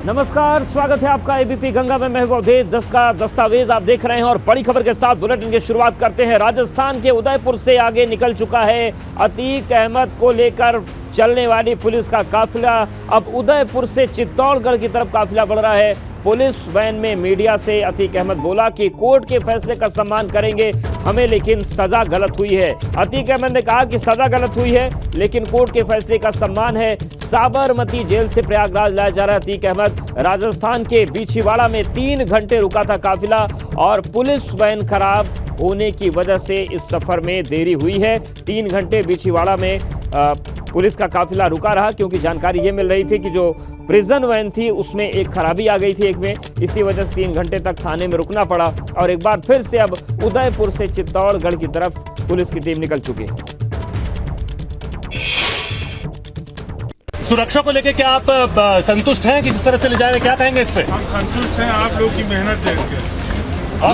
नमस्कार, स्वागत है आपका एबीपी गंगा में। मैं अवधेश 10 का दस्तावेज आप देख रहे हैं और बड़ी खबर के साथ बुलेटिन की शुरुआत करते हैं। राजस्थान के उदयपुर से आगे निकल चुका है अतीक अहमद को लेकर चलने वाली पुलिस का काफिला। अब उदयपुर से चित्तौड़गढ़ की तरफ काफिला बढ़ रहा है। पुलिस वैन में मीडिया से अतीक अहमद बोला कि कोर्ट के फैसले का सम्मान करेंगे हमें, लेकिन सजा गलत हुई है। अतीक अहमद ने कहा कि सजा गलत हुई है लेकिन कोर्ट के फैसले का सम्मान है। साबरमती जेल से प्रयागराज लाया जा रहा अतीक अहमद। राजस्थान के बिछीवाड़ा में 3 घंटे रुका था काफिला और पुलिस वैन खराब होने की वजह से इस सफर में देरी हुई है। 3 घंटे बिछीवाड़ा में पुलिस का काफिला रुका रहा क्योंकि जानकारी ये मिल रही थी कि जो प्रिजन वैन थी उसमें एक खराबी आ गई थी एक में, इसी वजह से 3 घंटे तक थाने में रुकना पड़ा। और एक बार फिर से अब उदयपुर से चित्तौड़गढ़ की तरफ पुलिस की टीम निकल चुकी है। सुरक्षा को लेकर क्या आप संतुष्ट हैं? किस तरह से ले जाएंगे, क्या कहेंगे इस पे? हम संतुष्ट हैं आप लोग की मेहनत देख के। आप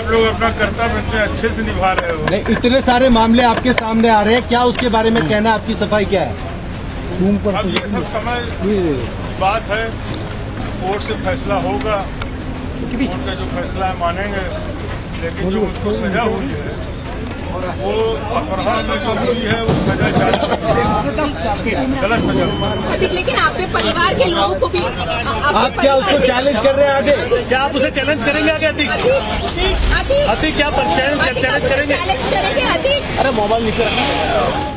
लोग अपना कर्तव्य इतने अच्छे से निभा रहे हो। नहीं, इतने सारे मामले आपके सामने आ रहे हैं, क्या उसके बारे में कहना है? आपकी सफाई क्या है? अब ये सब समय की बात है, कोर्ट से फैसला होगा, कोर्ट का जो फैसला है मानेंगे, लेकिन जो उसको सजा हुई है वो अपराध में जो हुई है वो सजा गलत सजा। लेकिन आपके परिवार के लोगों को भी आप क्या उसको चैलेंज कर रहे हैं आगे? क्या आप उसे चैलेंज करेंगे आगे? अतीक क्या चैलेंज करेंगे? अरे मोबाइल नीचे रखना।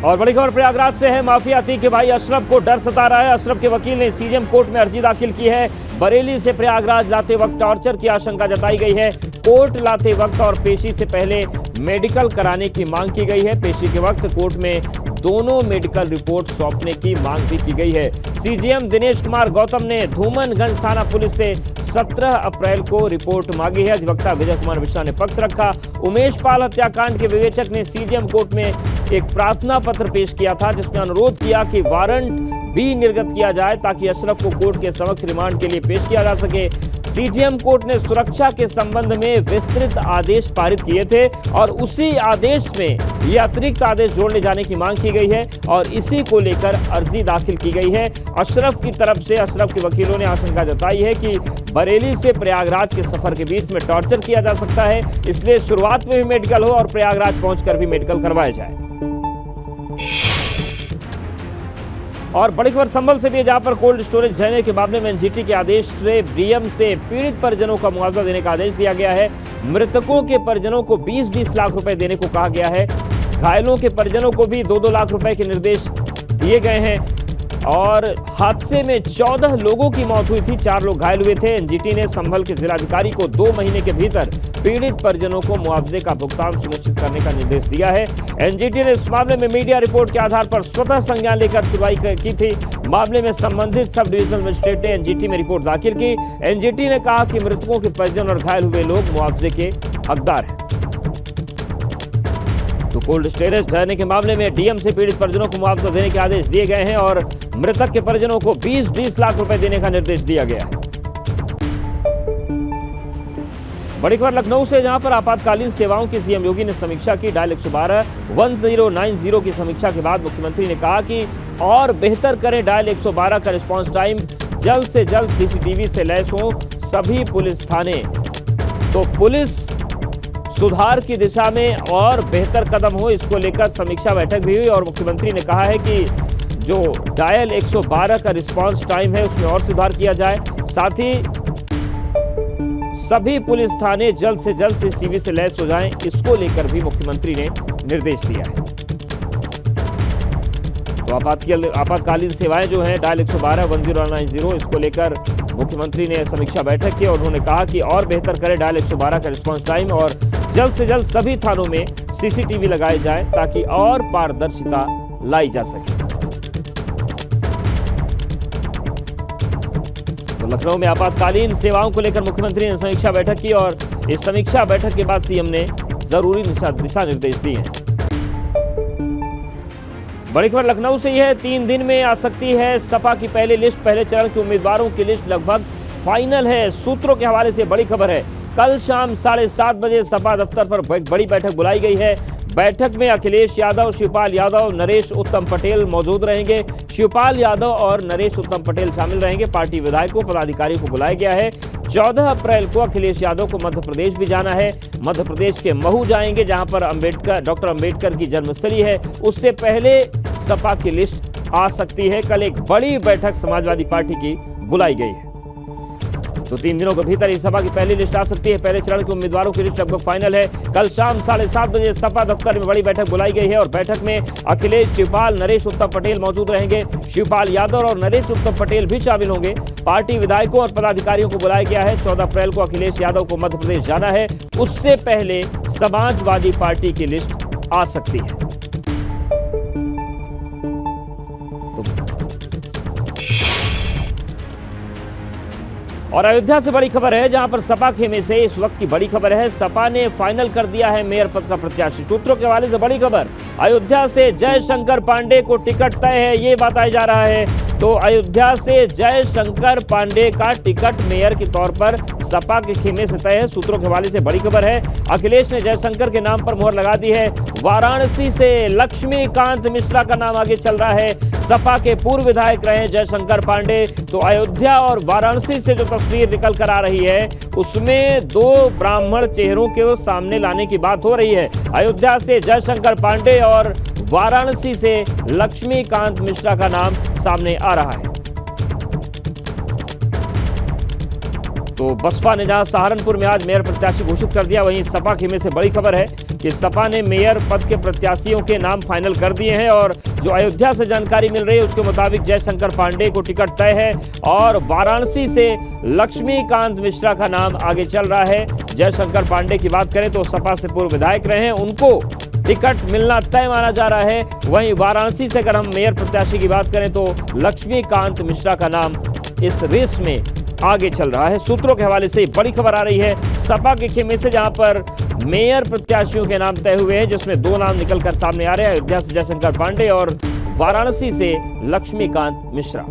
और बड़ी खबर प्रयागराज से है। माफिया अतीक के भाई अशरफ को डर सता रहा है। अशरफ के वकील ने सीजेएम कोर्ट में अर्जी दाखिल की है। बरेली से प्रयागराज लाते वक्त टॉर्चर की आशंका जताई गई है। कोर्ट लाते वक्त और पेशी से पहले मेडिकल कराने की मांग की गई है। पेशी के वक्त कोर्ट में दोनों मेडिकल रिपोर्ट सौंपने की मांग भी की गई है। सीजेएम दिनेश कुमार गौतम ने धूमनगंज थाना पुलिस से 17 अप्रैल को रिपोर्ट मांगी है। अधिवक्ता विजय कुमार मिश्रा ने पक्ष रखा। उमेश पाल हत्याकांड के विवेचक ने सीजेएम कोर्ट में एक प्रार्थना पत्र पेश किया था जिसमें अनुरोध किया कि वारंट भी निर्गत किया जाए ताकि अशरफ को कोर्ट के समक्ष रिमांड के लिए पेश किया जा सके। सीजेएम कोर्ट ने सुरक्षा के संबंध में विस्तृत आदेश पारित किए थे और उसी आदेश में यह अतिरिक्त आदेश जोड़ने जाने की मांग की गई है और इसी को लेकर अर्जी दाखिल की गई है। अशरफ की तरफ से अशरफ के वकीलों ने आशंका जताई है कि बरेली से प्रयागराज के सफर के बीच में टॉर्चर किया जा सकता है, इसलिए शुरुआत में भी मेडिकल हो और प्रयागराज पहुंचकर भी मेडिकल करवाया जाए। और बड़ी खबर संभल से भी है, जहां पर कोल्ड स्टोरेज ढहने के मामले में एनजीटी के आदेश से डीएम से पीड़ित परिजनों का मुआवजा देने का आदेश दिया गया है। मृतकों के परिजनों को 20-20 लाख रुपए देने को कहा गया है। घायलों के परिजनों को भी 2-2 लाख रुपए के निर्देश दिए गए हैं। और हादसे में 14 लोगों की मौत हुई थी, 4 लोग घायल हुए थे। एनजीटी ने संभल के जिलाधिकारी को 2 महीने के भीतर पीड़ित परिजनों को मुआवजे का भुगतान सुनिश्चित करने का निर्देश दिया है। एनजीटी ने इस मामले में मीडिया रिपोर्ट के आधार पर स्वतः संज्ञान लेकर सुनवाई की थी। मामले में संबंधित सब डिविजनल मजिस्ट्रेट ने एनजीटी में रिपोर्ट दाखिल की। एनजीटी ने कहा कि मृतकों के परिजन और घायल हुए लोग मुआवजे के हकदार हैं। तो कोल्ड स्टोरेज ढहने के मामले में डीएम से पीड़ित परिजनों को मुआवजा देने के आदेश दिए गए हैं और मृतक के परिजनों को 20-20 लाख रुपए देने का निर्देश दिया गया है। बड़ी खबर लखनऊ से, जहां पर आपातकालीन सेवाओं की सीएम योगी ने समीक्षा की। डायल 112 1090 की समीक्षा के बाद मुख्यमंत्री ने कहा कि और बेहतर करें डायल 112 का रिस्पांस टाइम, जल्द से जल्द सीसीटीवी से लैस हो सभी पुलिस थाने। तो पुलिस सुधार की दिशा में और बेहतर कदम हो, इसको लेकर समीक्षा बैठक भी हुई और मुख्यमंत्री ने कहा है कि जो डायल 112 का रिस्पांस टाइम है उसमें और सुधार किया जाए। साथ ही सभी पुलिस थाने जल्द से जल्द सीसीटीवी से लैस हो जाएं, इसको लेकर भी मुख्यमंत्री ने निर्देश दिया है। तो आपातकालीन सेवाएं जो हैं डायल 112 1090, इसको लेकर मुख्यमंत्री ने समीक्षा बैठक की और उन्होंने कहा कि और बेहतर करें डायल 112 का रिस्पांस टाइम और जल्द से जल्द सभी थानों में सीसीटीवी लगाए जाए ताकि और पारदर्शिता लाई जा सके। तो लखनऊ में आपातकालीन सेवाओं को लेकर मुख्यमंत्री ने समीक्षा बैठक की और इस समीक्षा बैठक के बाद सीएम ने जरूरी दिशा निर्देश दिए हैं। बड़ी खबर लखनऊ से ही है। 3 दिन में आ सकती है सपा की पहली लिस्ट। पहले चरण के उम्मीदवारों की लिस्ट लगभग फाइनल है। सूत्रों के हवाले से बड़ी खबर है। कल शाम 7:30 बजे सपा दफ्तर पर बड़ी बैठक बुलाई गई है। बैठक में अखिलेश यादव, शिवपाल यादव, नरेश उत्तम पटेल मौजूद रहेंगे। शिवपाल यादव और नरेश उत्तम पटेल शामिल रहेंगे। पार्टी विधायकों, पदाधिकारियों को बुलाया गया है। 14 अप्रैल को अखिलेश यादव को मध्य प्रदेश भी जाना है। मध्य प्रदेश के महू जाएंगे, जहां पर डॉक्टर अंबेडकर की जन्मस्थली है। उससे पहले सपा की लिस्ट आ सकती है। कल एक बड़ी बैठक समाजवादी पार्टी की बुलाई गई है, तो 3 दिनों के भीतर इस सभा की पहली लिस्ट आ सकती है। पहले चरण के उम्मीदवारों की लिस्ट लगभग फाइनल है। कल शाम 7:30 बजे सपा दफ्तर में बड़ी बैठक बुलाई गई है और बैठक में अखिलेश, शिवपाल, नरेश उत्तम पटेल मौजूद रहेंगे। शिवपाल यादव और नरेश उत्तम पटेल भी शामिल होंगे। पार्टी विधायकों और पदाधिकारियों को बुलाया गया है। 14 अप्रैल को अखिलेश यादव को मध्य प्रदेश जाना है। उससे पहले समाजवादी पार्टी की लिस्ट आ सकती है। और अयोध्या से बड़ी खबर है, जहां पर सपा खेमे से इस वक्त की बड़ी खबर है। सपा ने फाइनल कर दिया है मेयर पद का प्रत्याशी। सूत्रों के हवाले से बड़ी खबर, अयोध्या से जयशंकर पांडे को टिकट तय है, ये बताया जा रहा है। तो अयोध्या से जयशंकर पांडे का टिकट मेयर के तौर पर सपा के खेमे से तय है। सूत्रों के हवाले से बड़ी खबर है। अखिलेश ने जयशंकर के नाम पर मोहर लगा दी है। वाराणसी से लक्ष्मीकांत मिश्रा का नाम आगे चल रहा है। सपा के पूर्व विधायक रहे जयशंकर पांडे। तो अयोध्या और वाराणसी से जो तस्वीर निकल कर आ रही है, उसमें 2 ब्राह्मण चेहरों के सामने लाने की बात हो रही है। अयोध्या से जयशंकर पांडे और वाराणसी से लक्ष्मीकांत मिश्रा का नाम सामने आ रहा है। तो बसपा ने जहां सहारनपुर में आज मेयर प्रत्याशी घोषित कर दिया, वहीं सपा खेमे से बड़ी खबर है कि सपा ने मेयर पद के प्रत्याशियों के नाम फाइनल कर दिए हैं। और जो अयोध्या से जानकारी मिल रही है उसके मुताबिक जयशंकर पांडे को टिकट तय है और वाराणसी से लक्ष्मीकांत मिश्रा का नाम आगे चल रहा है। जयशंकर पांडे की बात करें तो सपा से पूर्व विधायक रहे हैं, उनको टिकट मिलना तय माना जा रहा है। वहीं वाराणसी से अगर हम मेयर प्रत्याशी की बात करें तो लक्ष्मीकांत मिश्रा का नाम इस रेस में आगे चल रहा है। सूत्रों के हवाले से बड़ी खबर आ रही है सपा के खेमे से, जहां पर मेयर प्रत्याशियों के नाम तय हुए हैं, जिसमें 2 नाम निकलकर सामने आ रहे हैं। अयोध्या से जयशंकर पांडे और वाराणसी से लक्ष्मीकांत मिश्रा।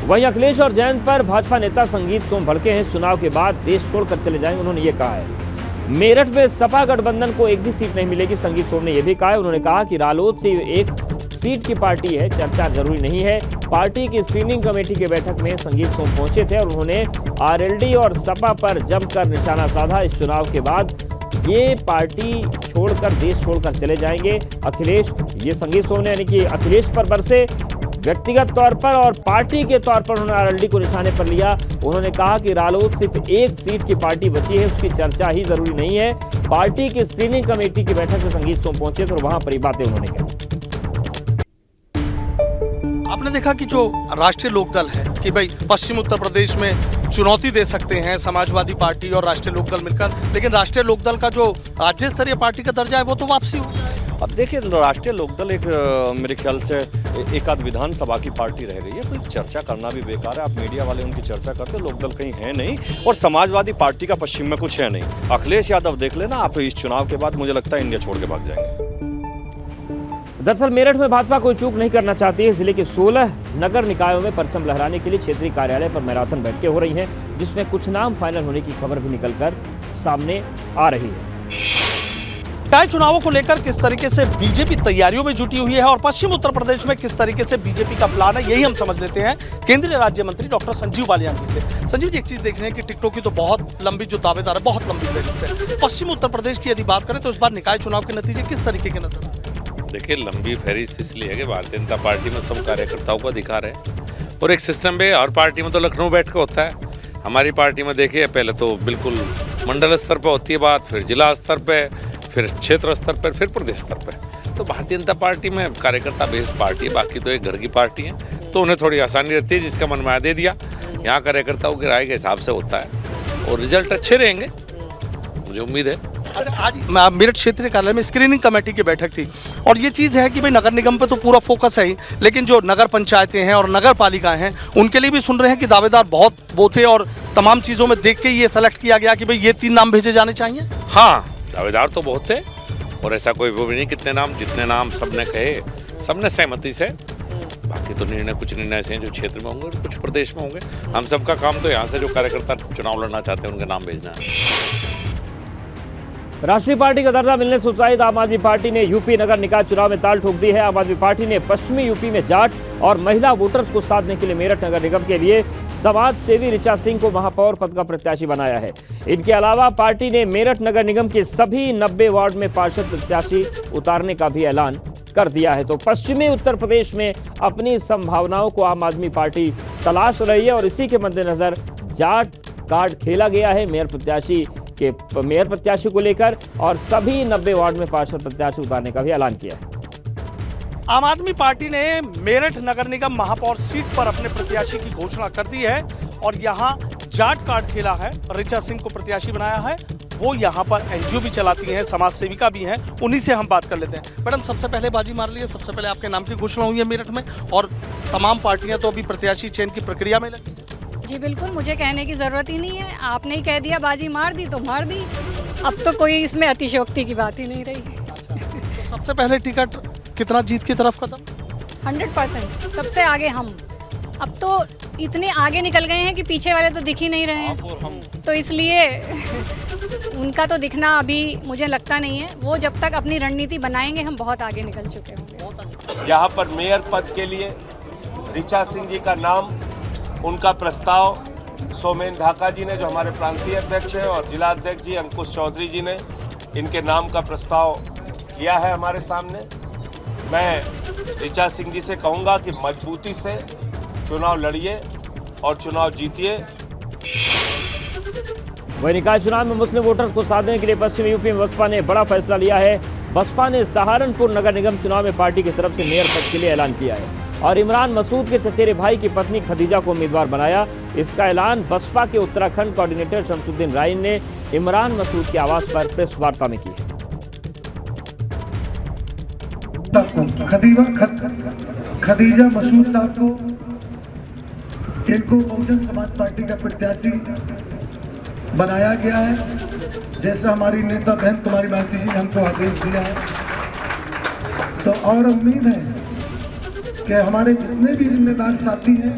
वहीं अखिलेश और जयंत पर भाजपा नेता संगीत सोम भड़के हैं। चुनाव के बाद देश छोड़कर चले जाएंगे, उन्होंने ये कहा है। मेरठ में सपा गठबंधन को एक भी सीट नहीं मिलेगी, संगीत सोम ने यह भी कहा है। उन्होंने कहा कि रालोद से एक सीट की पार्टी है, चर्चा जरूरी नहीं है। पार्टी की स्क्रीनिंग कमेटी की बैठक में संगीत सोम पहुंचे थे और उन्होंने आरएलडी और सपा पर जमकर निशाना साधा। इस चुनाव के बाद ये पार्टी छोड़कर, देश छोड़कर चले जाएंगे अखिलेश। ये संगीत सोम ने, यानी कि अखिलेश पर बरसे व्यक्तिगत तौर पर और पार्टी के तौर पर उन्होंने आरएलडी को निशाने पर लिया। उन्होंने कहा कि रालोद सिर्फ एक सीट की पार्टी बची है, उसकी चर्चा ही जरूरी नहीं है। पार्टी की स्क्रीनिंग कमेटी की बैठक में संगीत सोम पहुंचे तो वहां पर ये बातें उन्होंने कही। आपने देखा कि जो राष्ट्रीय लोकदल है कि भाई पश्चिम उत्तर प्रदेश में चुनौती दे सकते हैं समाजवादी पार्टी और राष्ट्रीय लोकदल मिलकर, लेकिन राष्ट्रीय लोकदल का जो राज्य स्तरीय पार्टी का दर्जा है वो तो वापसी हो गया है। अब देखिए, राष्ट्रीय लोकदल एक मेरे ख्याल से एक आध विधानसभा की पार्टी रह गई है, कोई चर्चा करना भी बेकार है। आप मीडिया वाले उनकी चर्चा करते, लोकदल कहीं है नहीं और समाजवादी पार्टी का पश्चिम में कुछ है नहीं। अखिलेश यादव देख लेना आप, इस चुनाव के बाद मुझे लगता है इंडिया छोड़ के भाग जाएंगे। दरअसल मेरठ में भाजपा कोई चूक नहीं करना चाहती है। जिले के 16 नगर निकायों में परचम लहराने के लिए क्षेत्रीय कार्यालय पर मैराथन बैठकें हो रही हैं, जिसमें कुछ नाम फाइनल होने की खबर भी निकलकर सामने आ रही है। निकाय चुनावों को लेकर किस तरीके से बीजेपी तैयारियों में जुटी हुई है और पश्चिम उत्तर प्रदेश में किस तरीके से बीजेपी का प्लान है, यही हम समझ लेते हैं केंद्रीय राज्य मंत्री डॉक्टर संजीव बालियान जी से। संजीव जी, एक चीज देख रहे हैं कि टिकटों की तो बहुत लंबी जो दावेदार है, बहुत लंबी फहरिस्त है। पश्चिम उत्तर प्रदेश की यदि बात करें तो इस बार निकाय चुनाव के नतीजे किस तरीके के नजर आ रहे हैं? देखिए, लंबी फहरिस्त इसलिए है कि भारतीय जनता पार्टी में सब कार्यकर्ताओं का अधिकार है और एक सिस्टम है। हर पार्टी में तो लखनऊ बैठ के होता है, हमारी पार्टी में देखिए पहले तो बिल्कुल मंडल स्तर पर होती है बात, फिर जिला स्तर पर, फिर क्षेत्र स्तर पर, फिर प्रदेश स्तर पर। तो भारतीय जनता पार्टी में कार्यकर्ता बेस्ड पार्टी है, बाकी तो एक घर की पार्टी है, तो उन्हें थोड़ी आसानी रहती है, जिसका मन में दे दिया। यहाँ कार्यकर्ताओं की राय के हिसाब से होता है और रिजल्ट अच्छे रहेंगे, मुझे उम्मीद है। अच्छा, आज मेरठ क्षेत्रीय कार्यालय में स्क्रीनिंग कमेटी की बैठक थी और ये चीज़ है कि भाई नगर निगम पे तो पूरा फोकस है ही, लेकिन जो नगर पंचायतें हैं और नगर पालिकाएं हैं उनके लिए भी सुन रहे हैं कि दावेदार बहुत वो थे और तमाम चीज़ों में देख के ये सेलेक्ट किया गया कि भाई ये 3 नाम भेजे जाने चाहिए। हाँ, दावेदार तो बहुत थे और ऐसा कोई वो भी नहीं, कितने नाम, जितने नाम सबने कहे, सबने सहमति से बाकी तो निर्णय कुछ निर्णय ऐसे हैं जो क्षेत्र में होंगे और कुछ प्रदेश में होंगे। हम सबका काम तो यहाँ से जो कार्यकर्ता चुनाव लड़ना चाहते हैं उनके नाम भेजना है। राष्ट्रीय पार्टी का दर्जा मिलने से उत्साहित आम आदमी पार्टी ने यूपी नगर निकाय चुनाव में ताल ठोक दी है। आम आदमी पार्टी ने पश्चिमी यूपी में जाट और महिला वोटर्स को साधने के लिए मेरठ नगर निगम के लिए समाज सेवी ऋचा सिंह को महापौर पद का प्रत्याशी बनाया है। इनके अलावा पार्टी ने मेरठ नगर निगम के सभी 90 वार्ड में पार्षद प्रत्याशी उतारने का भी ऐलान कर दिया है। तो पश्चिमी उत्तर प्रदेश में अपनी संभावनाओं को आम आदमी पार्टी तलाश रही है और इसी के मद्देनजर जाट कार्ड खेला गया है मेयर प्रत्याशी को लेकर और सभी 90 वार्ड में पार्षद प्रत्याशी उतारने का भी ऐलान किया है। आम आदमी पार्टी ने मेरठ नगर निगम महापौर सीट पर अपने प्रत्याशी की घोषणा कर दी है और यहां जाट कार्ड खेला है। ऋचा सिंह को प्रत्याशी बनाया है। वो यहां पर एनजीओ भी चलाती हैं, समाज सेविका भी हैं। उन्हीं से हम बात कर लेते हैं। मैडम, सबसे पहले बाजी मार ली है, सबसे पहले आपके नाम की घोषणा हुई है मेरठ में और तमाम पार्टियां तो अभी प्रत्याशी चयन की प्रक्रिया में लगी। जी बिल्कुल, मुझे कहने की ज़रूरत ही नहीं है। आपने ही कह दिया बाजी मार दी तो मार दी। अब तो कोई इसमें अतिशयोक्ति की बात ही नहीं रही। अच्छा, तो सबसे पहले टिकट कितना जीत की तरफ कदम? 100% सबसे आगे हम। अब तो इतने आगे निकल गए हैं कि पीछे वाले तो दिख ही नहीं रहे हैं। तो इसलिए उनका तो दिखना अभी मुझे लगता नहीं है। वो जब तक अपनी रणनीति बनाएंगे हम बहुत आगे निकल चुके होंगे। यहाँ पर मेयर पद के लिए ऋचा सिंह जी का नाम, उनका प्रस्ताव सोमेन ढाका जी ने, जो हमारे प्रांतीय अध्यक्ष हैं, और जिला अध्यक्ष जी अंकुश चौधरी जी ने इनके नाम का प्रस्ताव किया है हमारे सामने। मैं ऋचा सिंह जी से कहूँगा कि मजबूती से चुनाव लड़िए और चुनाव जीतिए। वही निकाय चुनाव में मुस्लिम वोटर्स को साधने के लिए पश्चिमी यूपी में बसपा ने बड़ा फैसला लिया है। बसपा ने सहारनपुर नगर निगम चुनाव में पार्टी की तरफ से मेयर पद के लिए ऐलान किया है और इमरान मसूद के चचेरे भाई की पत्नी खदीजा को उम्मीदवार बनाया। इसका ऐलान बसपा के उत्तराखंड कोऑर्डिनेटर शमसुद्दीन राइन ने इमरान मसूद के आवास पर प्रेस वार्ता में की है। खदीजा मसूद साहब को, इनको बहुजन समाज पार्टी का प्रत्याशी बनाया गया है, जैसा हमारी नेता बहन कुमारी भारती जी ने हमको आदेश दिया है। तो और उम्मीद है कि हमारे जितने भी जिम्मेदार साथी हैं,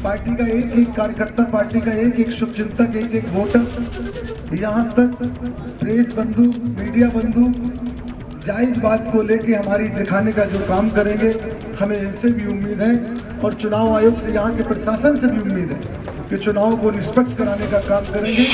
पार्टी का एक एक कार्यकर्ता, पार्टी का एक एक शुभचिंतक, एक एक वोटर, यहाँ तक प्रेस बंधु, मीडिया बंधु जायज़ बात को लेके हमारी दिखाने का जो काम करेंगे, हमें इनसे भी उम्मीद है और चुनाव आयोग से, यहाँ के प्रशासन से भी उम्मीद है कि चुनाव को निष्पक्ष कराने का काम करेंगे।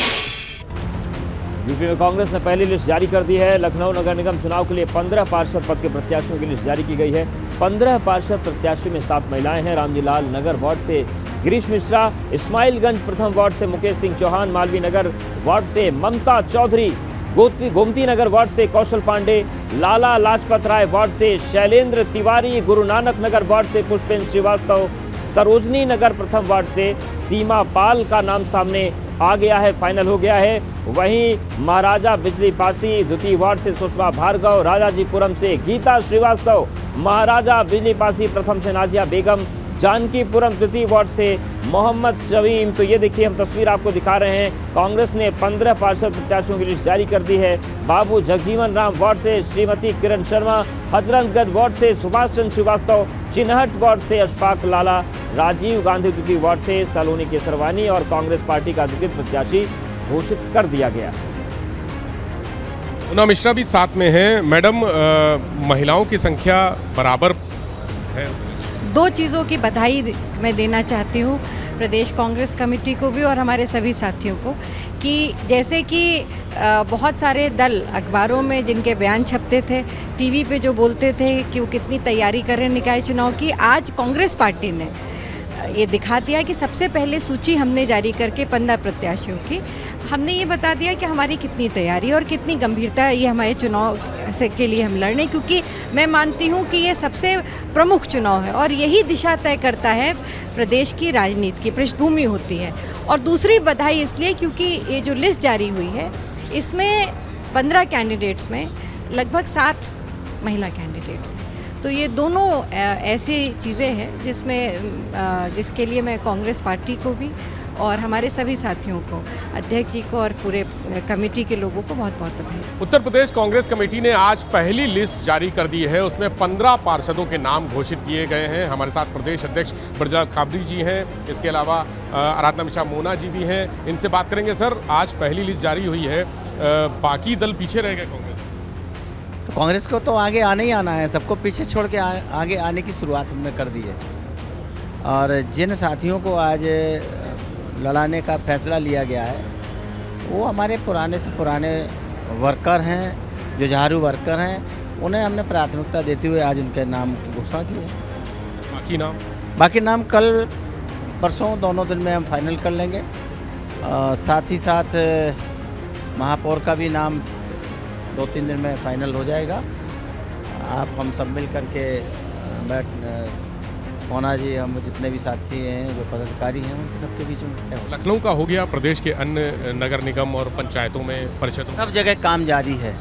यूपी में कांग्रेस ने पहली लिस्ट जारी कर दी है। लखनऊ नगर निगम चुनाव के लिए 15 पार्षद पद के प्रत्याशियों की लिस्ट जारी की गई है। 15 पार्षद प्रत्याशियों में 7 महिलाएं हैं। रामजी लाल नगर वार्ड से गिरीश मिश्रा, इस्माइलगंज प्रथम वार्ड से मुकेश सिंह चौहान, मालवीय नगर वार्ड से ममता चौधरी, गोमती नगर वार्ड से कौशल पांडे, लाला लाजपत राय वार्ड से शैलेंद्र तिवारी, गुरु नानक नगर वार्ड से पुष्पेंद्र श्रीवास्तव, सरोजनी नगर प्रथम वार्ड से सीमा पाल का नाम सामने आ गया है, फाइनल हो गया है। वहीं महाराजा बिजली पासी द्वितीय वार्ड से सुषमा भार्गव, राजाजीपुरम से गीता श्रीवास्तव, महाराजा बिजली पासी प्रथम से नाजिया बेगम, जानकीपुरम द्वितीय वार्ड से मोहम्मद शमीम। तो ये देखिए, हम तस्वीर आपको दिखा रहे हैं। कांग्रेस ने 15 पार्षद प्रत्याशियों की लिस्ट जारी कर दी है। बाबू जगजीवन राम वार्ड से श्रीमती किरण शर्मा, हजरतगंज वार्ड से सुभाष चंद्र श्रीवास्तव, चिन्हट वार्ड से अशफाक लाला, राजीव गांधी द्वितीय वार्ड से सलोनी केसरवानी और कांग्रेस पार्टी का अधिकृत प्रत्याशी घोषित कर दिया गया। मुन्ना मिश्रा भी साथ में हैं। मैडम, महिलाओं की संख्या बराबर है। 2 चीज़ों की बधाई मैं देना चाहती हूँ प्रदेश कांग्रेस कमेटी को भी और हमारे सभी साथियों को, कि जैसे कि बहुत सारे दल अखबारों में जिनके बयान छपते थे, टीवी पे जो बोलते थे कि वो कितनी तैयारी कर रहे हैं निकाय चुनाव की, आज कांग्रेस पार्टी ने ये दिखा दिया कि सबसे पहले सूची हमने जारी करके 15 प्रत्याशियों की हमने ये बता दिया कि हमारी कितनी तैयारी और कितनी गंभीरता है ये हमारे चुनाव से के लिए हम लड़ने, क्योंकि मैं मानती हूँ कि ये सबसे प्रमुख चुनाव है और यही दिशा तय करता है प्रदेश की राजनीति की पृष्ठभूमि होती है। और दूसरी बधाई इसलिए क्योंकि ये जो लिस्ट जारी हुई है इसमें 15 कैंडिडेट्स में लगभग 7 महिला कैंडिडेट्स हैं। तो ये दोनों ऐसी चीज़ें हैं जिसके लिए मैं कांग्रेस पार्टी को भी और हमारे सभी साथियों को, अध्यक्ष जी को और पूरे कमेटी के लोगों को बहुत बहुत बधाई। उत्तर प्रदेश कांग्रेस कमेटी ने आज पहली लिस्ट जारी कर दी है। उसमें 15 पार्षदों के नाम घोषित किए गए हैं। हमारे साथ प्रदेश अध्यक्ष ब्रजलाल खाबड़ी जी हैं, इसके अलावा आराधना मिश्रा मोना जी भी हैं। इनसे बात करेंगे। सर, आज पहली लिस्ट जारी हुई है, बाकी दल पीछे रह गए कांग्रेस? तो कांग्रेस को तो आगे आना ही आना है, सबको पीछे छोड़ के आगे आने की शुरुआत हमने कर दी है। और जिन साथियों को आज लड़ाने का फैसला लिया गया है वो हमारे पुराने से पुराने वर्कर हैं, जो झाड़ू वर्कर हैं, उन्हें हमने प्राथमिकता देते हुए आज उनके नाम की घोषणा की है। बाकी नाम कल परसों दोनों दिन में हम फाइनल कर लेंगे। साथ ही साथ महापौर का भी नाम 2-3 दिन में फाइनल हो जाएगा। आप हम सब मिल करके मोना जी, हम जितने भी साथी हैं, जो पदाधिकारी हैं, उनके सबके बीच में लखनऊ का हो गया, प्रदेश के अन्य नगर निगम और पंचायतों में, परिषदों, सब जगह काम जारी है।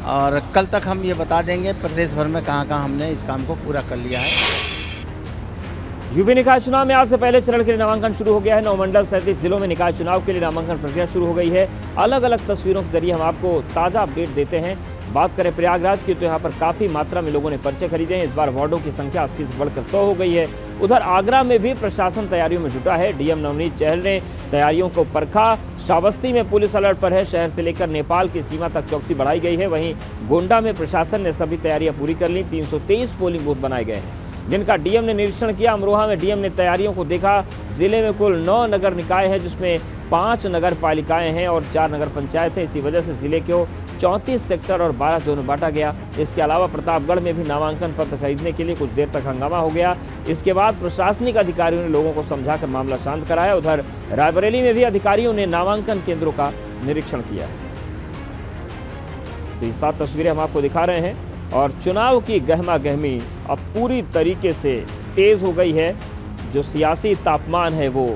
और कल तक हम ये बता देंगे प्रदेश भर में कहाँ कहाँ हमने इस काम को पूरा कर लिया है। यूपी निकाय चुनाव में आज से पहले चरण के लिए नामांकन शुरू हो गया है। 9 मंडल 37 जिलों में निकाय चुनाव के लिए नामांकन प्रक्रिया शुरू हो गई है। अलग अलग तस्वीरों के जरिए हम आपको ताज़ा अपडेट देते हैं। बात करें प्रयागराज की तो यहाँ पर काफ़ी मात्रा में लोगों ने पर्चे खरीदे हैं। इस बार वार्डों की संख्या 80 से बढ़कर 100 हो गई है। उधर आगरा में भी प्रशासन तैयारियों में जुटा है। डीएम नवनीत चहल ने तैयारियों को परखा। श्रावस्ती में पुलिस अलर्ट पर है। शहर से लेकर नेपाल की सीमा तक चौकसी बढ़ाई गई है। वहीं गोंडा में प्रशासन ने सभी तैयारियां पूरी कर ली। 323 पोलिंग बूथ बनाए गए हैं जिनका डीएम ने निरीक्षण किया। अमरोहा में डीएम ने तैयारियों को देखा। जिले में कुल 9 नगर निकाय हैं, जिसमें 5 नगर पालिकाएं हैं और 4 नगर पंचायत हैं। इसी वजह से जिले को 34 सेक्टर और 12 जोन में बांटा गया। इसके अलावा प्रतापगढ़ में भी नामांकन पत्र खरीदने के लिए कुछ देर तक हंगामा हो गया। इसके बाद प्रशासनिक अधिकारियों ने लोगों को समझाकर मामला शांत कराया। उधर रायबरेली में भी अधिकारियों ने नामांकन केंद्रों का निरीक्षण किया। तो ये 7 तस्वीरें हम आपको दिखा रहे हैं। और चुनाव की गहमा गहमी अब पूरी तरीके से तेज हो गई है। जो सियासी तापमान है वो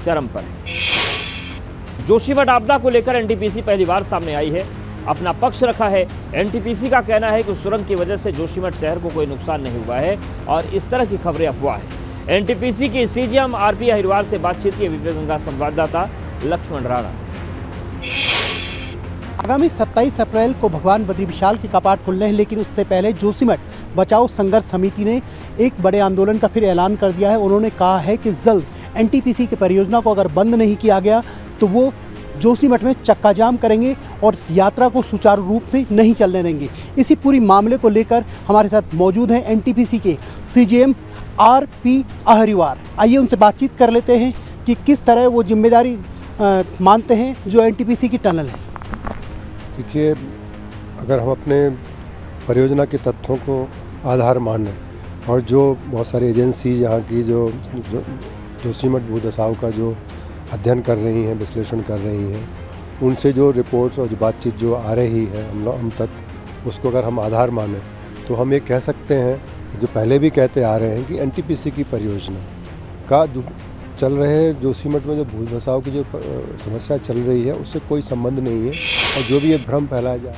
चरम पर है। जोशीमठ आपदा को लेकर एनटीपीसी पहली बार सामने आई है, अपना पक्ष रखा है। एनटीपीसी का कहना है कि सुरंग की वजह से जोशीमठ शहर को कोई नुकसान नहीं हुआ है और इस तरह की खबरें अफवाह है। एनटीपीसी की सीजीएम आरपी अहिरवार से बातचीत की विवेक गंगा संवाददाता लक्ष्मण राणा। आगामी 27 अप्रैल को भगवान बद्री विशाल के कपाट खुलने हैं, लेकिन उससे पहले जोशीमठ बचाओ संघर्ष समिति ने एक बड़े आंदोलन का फिर ऐलान कर दिया है। उन्होंने कहा है कि जल्द एनटीपीसी की परियोजना को अगर बंद नहीं किया गया तो वो जोशीमठ में चक्का जाम करेंगे और यात्रा को सुचारू रूप से नहीं चलने देंगे। इसी पूरी मामले को लेकर हमारे साथ मौजूद हैं एनटीपीसी के सीजीएम आरपी अहिरवार। आइए उनसे बातचीत कर लेते हैं कि किस तरह वो जिम्मेदारी मानते हैं जो एनटीपीसी की टनल है। देखिए, अगर हम अपने परियोजना के तथ्यों को आधार मानें और जो बहुत सारी एजेंसी यहाँ की जो जोशीमठ भूदशाओं का जो अध्ययन कर रही हैं, विश्लेषण कर रही हैं, उनसे जो रिपोर्ट्स और जो बातचीत जो आ रही है हम तक, उसको अगर हम आधार मानें तो हम ये कह सकते हैं, जो पहले भी कहते आ रहे हैं, कि एनटीपीसी की परियोजना का जो चल रहे जोशीमठ में जो भूदशाओं की जो समस्या चल रही है उससे कोई संबंध नहीं है और जो भी ये भ्रम फैलाया जाए।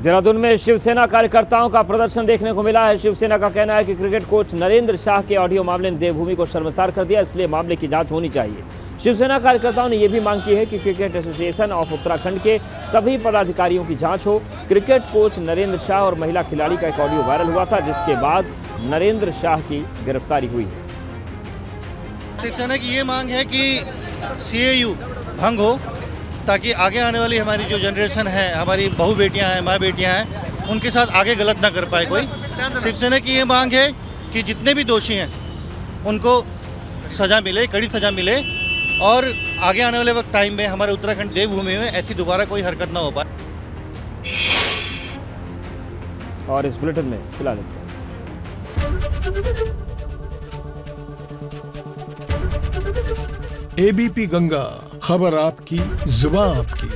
देहरादून में शिवसेना कार्यकर्ताओं का प्रदर्शन देखने को मिला है। शिवसेना का कहना है कि क्रिकेट कोच नरेंद्र शाह के ऑडियो मामले ने देवभूमि को शर्मसार कर दिया, इसलिए मामले की जांच होनी चाहिए। शिवसेना कार्यकर्ताओं ने यह भी मांग की है कि क्रिकेट एसोसिएशन ऑफ उत्तराखंड के सभी पदाधिकारियों की जांच हो। क्रिकेट कोच नरेंद्र शाह और महिला खिलाड़ी का एक ऑडियो वायरल हुआ था, जिसके बाद नरेंद्र शाह की गिरफ्तारी हुई है। शिवसेना की ये मांग है कि सीएयू भंग हो, ताकि आगे आने वाली हमारी जो जनरेशन है, हमारी बहू बेटियां हैं, माँ बेटियां हैं, उनके साथ आगे गलत ना कर पाए कोई। शिवसेना की ये मांग है कि जितने भी दोषी हैं उनको सज़ा मिले, कड़ी सज़ा मिले और आगे आने वाले वक्त टाइम में हमारे उत्तराखंड देवभूमि में ऐसी दोबारा कोई हरकत ना हो पाए। और इस बुलेटिन में फिलहाल एबीपी गंगा, खबर आपकी, जुबान आपकी।